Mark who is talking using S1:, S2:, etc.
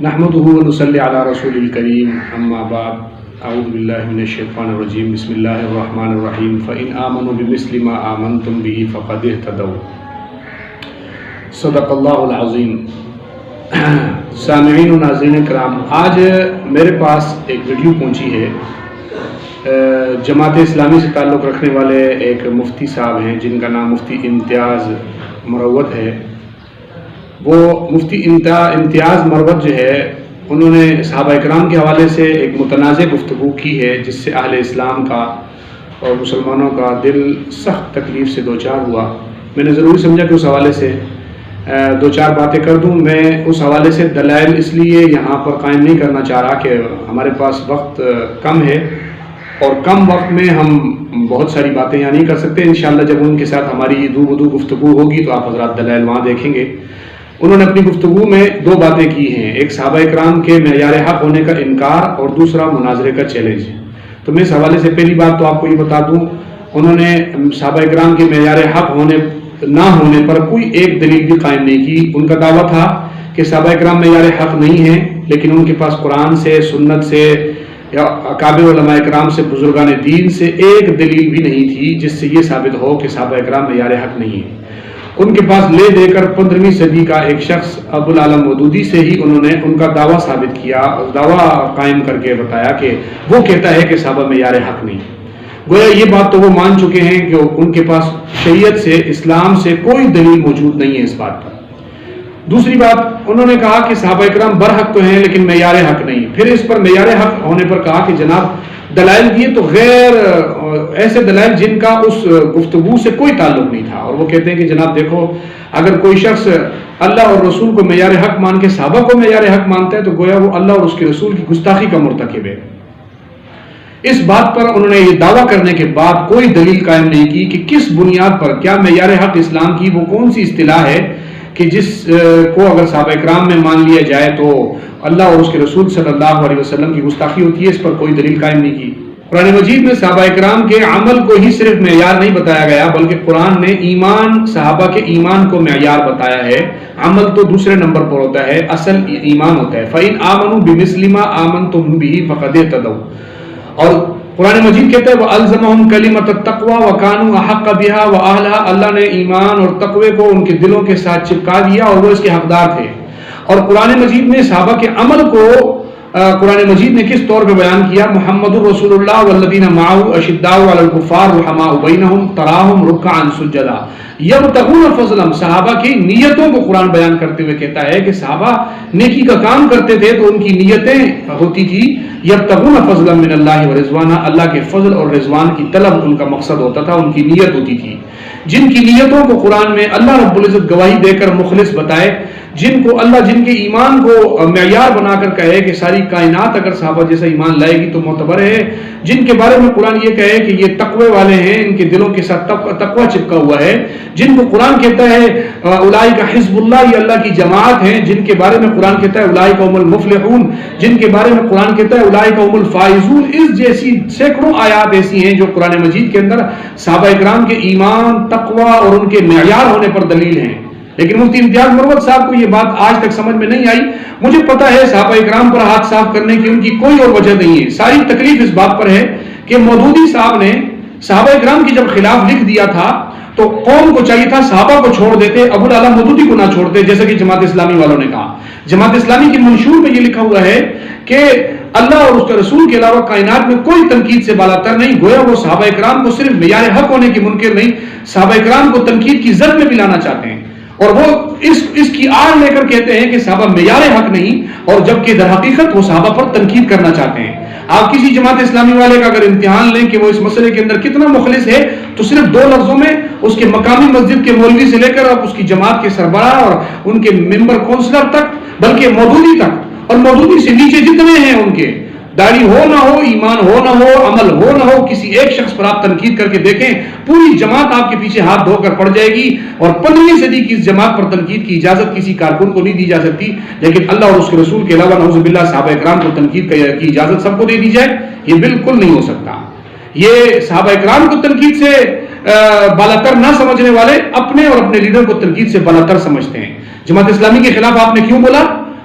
S1: نحمده ونصلي على رسول الكريم اما بعد اعوذ باللہ من الشیطان الرجیم بسم اللہ الرحمن الرحیم فإن آمنوا بمثل ما آمنتم به فقد اهتدوا صدق اللہ العظیم۔ سامعین و ناظرین کرام، آج میرے پاس ایک ویڈیو پہنچی ہے جماعت اسلامی سے تعلق رکھنے والے ایک مفتی صاحب ہیں جن کا نام مفتی امتیاز مروت ہے۔ وہ مفتی امتیاز مروت جو ہے، انہوں نے صحابہ اکرام کے حوالے سے ایک متنازع گفتگو کی ہے جس سے اہل اسلام کا اور مسلمانوں کا دل سخت تکلیف سے دوچار ہوا۔ میں نے ضروری سمجھا کہ اس حوالے سے دو چار باتیں کر دوں۔ میں اس حوالے سے دلائل اس لیے یہاں پر قائم نہیں کرنا چاہ رہا کہ ہمارے پاس وقت کم ہے اور کم وقت میں ہم بہت ساری باتیں یہاں نہیں کر سکتے۔ انشاءاللہ جب ان کے ساتھ ہماری دو بدو گفتگو ہوگی تو آپ حضرات دلائل وہاں دیکھیں گے۔ انہوں نے اپنی گفتگو میں دو باتیں کی ہیں، ایک صحابہ اکرام کے معیار حق ہونے کا انکار اور دوسرا مناظرے کا چیلنج۔ تو میں اس حوالے سے پہلی بات تو آپ کو یہ بتا دوں، انہوں نے صحابہ اکرام کے معیار حق نہ ہونے پر کوئی ایک دلیل بھی قائم نہیں کی۔ ان کا دعویٰ تھا کہ صحابہ اکرام معیار حق نہیں ہیں، لیکن ان کے پاس قرآن سے، سنت سے یا اکابر علماء اکرام سے، بزرگان دین سے ایک دلیل بھی نہیں تھی جس سے یہ ثابت ہو کہ صحابہ اکرام معیار حق نہیں ہیں۔ ان کے پاس لے دے کر 15ویں صدی کا ایک شخص ابو العالم مودودی سے ہی انہوں نے ان کا دعویٰ ثابت کیا، دعویٰ قائم کر کے بتایا کہ وہ کہتا ہے کہ صحابہ معیار حق نہیں۔ گویا یہ بات تو وہ مان چکے ہیں کہ ان کے پاس شریعت سے، اسلام سے کوئی دلیل موجود نہیں ہے اس بات پر۔ دوسری بات، انہوں نے کہا کہ صحابہ اکرام برحق تو ہیں لیکن معیار حق نہیں۔ پھر اس پر معیار حق ہونے پر کہا کہ جناب دلائل دیے تو غیر ایسے دلائل جن کا اس گفتگو سے کوئی تعلق نہیں تھا، اور وہ کہتے ہیں کہ جناب دیکھو، اگر کوئی شخص اللہ اور رسول کو معیار حق مان کے صحابہ کو معیار حق مانتا ہے تو گویا وہ اللہ اور اس کے رسول کی گستاخی کا مرتکب ہے۔ اس بات پر انہوں نے یہ دعویٰ کرنے کے بعد کوئی دلیل قائم نہیں کی کہ کس بنیاد پر، کیا معیار حق اسلام کی وہ کون سی اصطلاح ہے کہ جس کو اگر صحابہ اکرام میں مان لیا جائے تو اللہ اور اس کے رسول صلی اللہ علیہ وسلم کی گستاخی ہوتی ہے۔ اس پر کوئی دلیل قائم نہیں کی۔ قرآن مجید میں صحابہ اکرام کے عمل کو ہی صرف معیار نہیں بتایا گیا، بلکہ قرآن نے ایمان، صحابہ کے ایمان کو معیار بتایا ہے۔ عمل تو دوسرے نمبر پر ہوتا ہے، اصل ایمان ہوتا ہے۔ فَإِنْ آمَنُوا بِمِثْلِ مَا آمَنْتُمْ بِهِ فَقَدْ اهْتَدَوْا، اور قرآن مجید کہتا ہے وَأَلْزَمَهُمْ كَلِمَةَ التَّقْوَى وَكَانُوا أَحَقَّ بِهَا وَأَهْلَهَا، اللہ نے ایمان اور تقوی کو ان کے دلوں کے ساتھ چپکا دیا اور وہ اس کے حقدار تھے۔ اور قرآن مجید میں صحابہ کے عمل کو قرآن مجید نے کس طور پہ بیان کیا؟ محمد الرسول اللہ والذین معه اشداء علی الکفار رحماء بینہم تراہم رکعا سجدا یبتغون فضلا، صحابہ کی نیتوں کو قرآن بیان کرتے ہوئے کہتا ہے کہ صحابہ نیکی کا کام کرتے تھے تو ان کی نیتیں ہوتی تھی یبتغون فضلا من اللہ ورضوانا، اللہ کے فضل اور رضوان کی طلب ان کا مقصد ہوتا تھا، ان کی نیت ہوتی تھی۔ جن کی نیتوں کو قرآن میں اللہ رب العزت گواہی دے کر مخلص بتائے، جن کو اللہ جن کے ایمان کو معیار بنا کر کہے کہ ساری کائنات اگر صحابہ جیسا ایمان لائے گی تو معتبر ہے، جن کے بارے میں قرآن یہ کہے کہ یہ تقوی والے ہیں، ان کے دلوں کے ساتھ تقوی چپکا ہوا ہے، جن کو قرآن کہتا ہے اولئک حزب اللہ، یہ اللہ کی جماعت ہیں، جن کے بارے میں قرآن کہتا ہے اولئک هم المفلحون، جن کے بارے میں قرآن کہتا ہے اولئک هم الفائزون۔ اس جیسی سینکڑوں آیات ایسی ہیں جو قرآن مجید کے اندر صحابہ اکرام کے ایمان، تقوی اور ان کے معیار ہونے پر دلیل ہیں۔ لیکن مفتی امتیاز مروت صاحب کو یہ بات آج تک سمجھ میں نہیں آئی۔ مجھے پتا ہے صحابہ اکرام پر ہاتھ صاف کرنے کی ان کی کوئی اور وجہ نہیں ہے، ساری تکلیف اس بات پر ہے کہ مودودی صاحب نے صحابہ اکرام کی جب خلاف لکھ دیا تھا تو قوم کو چاہیے تھا صحابہ کو چھوڑ دیتے، ابو العالم مودودی کو نہ چھوڑتے، جیسا کہ جماعت اسلامی والوں نے کہا۔ جماعت اسلامی کی منشور میں یہ لکھا ہوا ہے کہ اللہ اور اس کے رسول کے علاوہ کائنات میں کوئی تنقید سے بالاتر نہیں۔ گویا وہ صحابہ اکرام کو صرف معیار حق ہونے کی منکر نہیں، صحابہ اکرام کو تنقید کی زد میں بھی لانا چاہتے ہیں، اور وہ اس کی آڑ لے کر کہتے ہیں کہ صحابہ معیار حق نہیں، اور جبکہ در حقیقت وہ صحابہ پر تنقید کرنا چاہتے ہیں۔ آپ کسی جماعت اسلامی والے کا اگر امتحان لیں کہ وہ اس مسئلے کے اندر کتنا مخلص ہے تو صرف دو لفظوں میں اس کے مقامی مسجد کے مولوی سے لے کر اب اس کی جماعت کے سربراہ اور ان کے ممبر کونسلر تک، بلکہ مودودی تک، اور مودودی سے نیچے جتنے ہیں ان کے داڑھی ہو نہ ہو، ایمان ہو نہ ہو، عمل ہو نہ ہو، کسی ایک شخص پر آپ تنقید کر کے دیکھیں، پوری جماعت آپ کے پیچھے ہاتھ دھو کر پڑ جائے گی۔ اور 15ویں صدی کی اس جماعت پر تنقید کی اجازت کسی کارکن کو نہیں دی جا سکتی، لیکن اللہ اور اس کے رسول کے علاوہ نعوذ باللہ صحابہ اکرام کو تنقید کی اجازت سب کو دے دی جائے، یہ بالکل نہیں ہو سکتا۔ یہ صحابہ اکرام کو تنقید سے بالاتر نہ سمجھنے والے اپنے اور اپنے لیڈر کو تنقید سے بالاتر سمجھتے ہیں۔ جماعت اسلامی کے خلاف آپ نے کیوں بولا؟